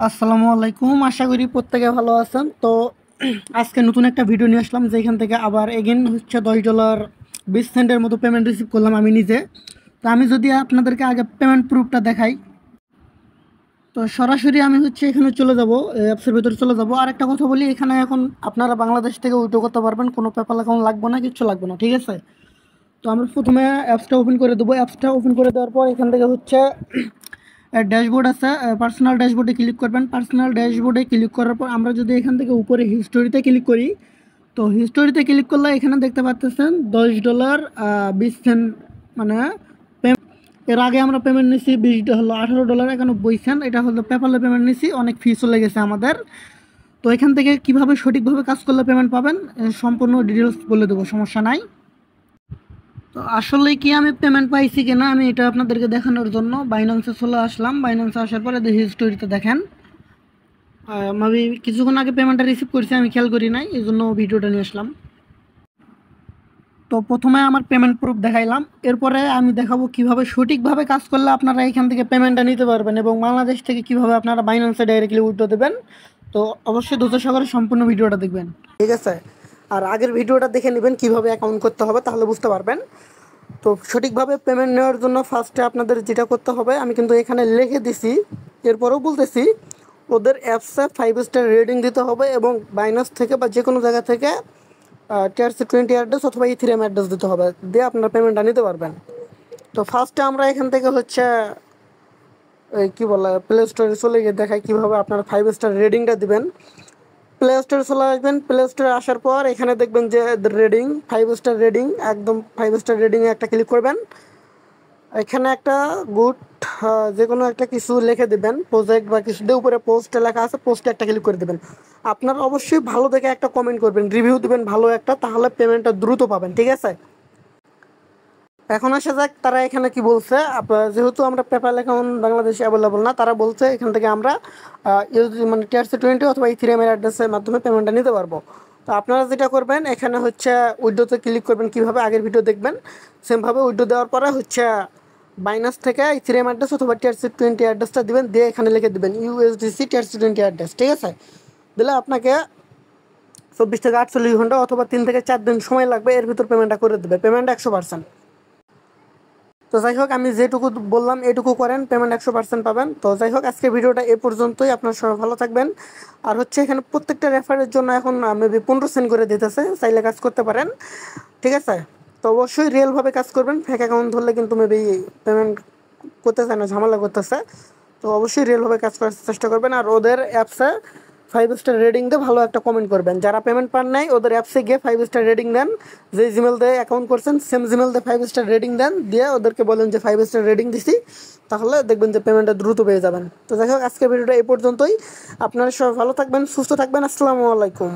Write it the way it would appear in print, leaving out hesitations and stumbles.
আসসালামু আলাইকুম। আশা করি প্রত্যেকে ভালো আছেন। তো আজকে নতুন একটা ভিডিও নিয়ে আসলাম, যেখান থেকে আবার এগেন হচ্ছে $10 20 সেন্টের মতো পেমেন্ট রিসিভ করলাম আমি নিজে। তো আমি যদি আপনাদেরকে আগে পেমেন্ট প্রুফটা দেখাই, তো সরাসরি আমি হচ্ছে এখানে চলে যাব, অ্যাপসের ভিতরে চলে যাব। আর একটা কথা বলি, এখানে এখন আপনারা বাংলাদেশ থেকে উইথড্র করতে পারবেন, কোনো পেপ্যাল অ্যাকাউন্ট লাগবে না, কিচ্ছু লাগবে না, ঠিক আছে। তো আমরা প্রথমে অ্যাপসটা ওপেন করে দেবো। অ্যাপসটা ওপেন করে দেওয়ার পর এখান থেকে হচ্ছে ড্যাশবোর্ড আছে, পার্সোনাল ড্যাশবোর্ডে ক্লিক করবেন। পার্সোনাল ড্যাশবোর্ডে ক্লিক করার পর আমরা যদি এখান থেকে উপরে হিস্টোরিতে ক্লিক করি, তো হিস্টোরিতে ক্লিক করলে এখানে দেখতে পাচ্ছেন $10 20 সেন্ট, মানে এর আগে আমরা পেমেন্ট নিছি $18.91। এটা হলো পেপ্যালে পেমেন্ট নিছি, অনেক ফি চলে গেছে আমাদের। তো এখান থেকে কিভাবে সঠিকভাবে কাজ করলে পেমেন্ট পাবেন সম্পূর্ণ ডিটেলস বলে দেবো, সমস্যা নাই। তো আসলে কি আমি পেমেন্ট পাইছি কিনা আমি এটা আপনাদেরকে দেখানোর জন্য বাইন্যান্সে চলে আসলাম। বাইন্যান্সে আসার পরে দেখি হিস্টোরিতে দেখেন, আমি কিছুক্ষণ আগে পেমেন্টটা রিসিভ করছি, আমি খেয়াল করি নাই, এই জন্য ভিডিওটা নিয়ে আসলাম। তো প্রথমে আমার পেমেন্ট প্রুফ দেখাইলাম, এরপরে আমি দেখাবো কিভাবে সঠিকভাবে কাজ করলে আপনারা এখান থেকে পেমেন্টটা নিতে পারবেন এবং বাংলাদেশ থেকে কিভাবে আপনারা বাইন্যান্সে ডাইরেক্টলি উইথড্র দেবেন। তো অবশ্যই ধৈর্য সহকারে সম্পূর্ণ ভিডিওটা দেখবেন, ঠিক আছে। আর আগের ভিডিওটা দেখে নেবেন কিভাবে অ্যাকাউন্ট করতে হবে, তাহলে বুঝতে পারবেন। তো সঠিকভাবে পেমেন্ট নেওয়ার জন্য ফার্স্টে আপনাদের যেটা করতে হবে, আমি কিন্তু এখানে লিখে দিছি, এরপরেও বলতেছি, ওদের অ্যাপসে 5 স্টার রেটিং দিতে হবে এবং বাইনান্স থেকে বা যে কোনো জায়গা থেকে TRC20 অ্যাড্রেস অথবা ইথিরিয়াম অ্যাড্রেস দিতে হবে, দিয়ে আপনার পেমেন্টটা নিতে পারবেন। তো ফার্স্টে আমরা এখান থেকে হচ্ছে এই কী বলে প্লে স্টোরে চলে গিয়ে দেখাই কীভাবে আপনার 5 স্টার রেটিংটা দিবেন। প্লে স্টোরে চলে আসবেন। প্লে স্টোরে আসার পর এখানে দেখবেন যে রেটিং 5 স্টার রেটিং, একদম 5 স্টার রেটিংয়ে একটা ক্লিক করবেন। এখানে একটা গুড যে কোনো একটা কিছু লিখে দেবেন, প্রজেক্ট বা কিছু দিয়ে, উপরে পোস্টে লেখা আছে, পোস্টে একটা ক্লিক করে দেবেন। আপনার অবশ্যই ভালো দেখে একটা কমেন্ট করবেন, রিভিউ দেবেন ভালো একটা, তাহলে পেমেন্টটা দ্রুত পাবেন, ঠিক আছে। এখন আসা যাক তারা এখানে কি বলছে। যেহেতু আমরা পেপ্যাল অ্যাকাউন্ট বাংলাদেশে অ্যাভেলেবল না, তারা বলছে এখান থেকে আমরা মানে TRC20 অথবা ইথিরিয়ামের অ্যাড্রেসের মাধ্যমে পেমেন্টটা নিতে পারবো। তো আপনারা যেটা করবেন, এখানে হচ্ছে উইড্রোতে ক্লিক করবেন, কীভাবে আগের ভিডিও দেখবেন সেমভাবে উইড্রো দেওয়ার পরে হচ্ছে বাইনান্স থেকে ইথিরিয়াম অ্যাড্রেস অথবা TRC20 অ্যাড্রেসটা দিবেন, দিয়ে এখানে লিখে দেবেন USDC TRC20 অ্যাড্রেস, ঠিক আছে। দিলে আপনাকে 24 থেকে 48 ঘন্টা অথবা 3 থেকে 4 দিন সময় লাগবে, এর ভিতর পেমেন্টটা করে দেবে, পেমেন্ট 100%। তো যাই হোক, আমি যেটুকু বললাম এটুকু করেন, পেমেন্ট 100% পাবেন। তো যাই হোক, আজকে ভিডিওটা এ পর্যন্তই। আপনার সবাই ভালো থাকবেন। আর হচ্ছে এখানে প্রত্যেকটা রেফারের জন্য এখন মেবি 15 সেন্ট করে দিতেছে, চাইলে কাজ করতে পারেন, ঠিক আছে। তো অবশ্যই রিয়েলভাবে কাজ করবেন, ফেক অ্যাকাউন্ট ধরলে কিন্তু মেবি পেমেন্ট করতে চায় না, ঝামেলা করতেছে। তো অবশ্যই রিয়েলভাবে কাজ করার চেষ্টা করবেন। আর ওদের অ্যাপসে 5 স্টার রেটিং দিয়ে ভালো একটা কমেন্ট করবেন। যারা পেমেন্ট পান নাই ওদের অ্যাপসে গিয়ে 5 স্টার রেটিং দেন, যে জিমেল দিয়ে অ্যাকাউন্ট করছেন সেম জিমেল দিয়ে 5 স্টার রেটিং দেন, দিয়ে ওদেরকে বলেন যে 5 স্টার রেটিং দিছি, তাহলে দেখবেন যে পেমেন্টটা দ্রুত পেয়ে যাবেন। তো যাই হোক, আজকের ভিডিওটা এই পর্যন্তই। আপনারা সবাই ভালো থাকবেন, সুস্থ থাকবেন। আসসালামু আলাইকুম।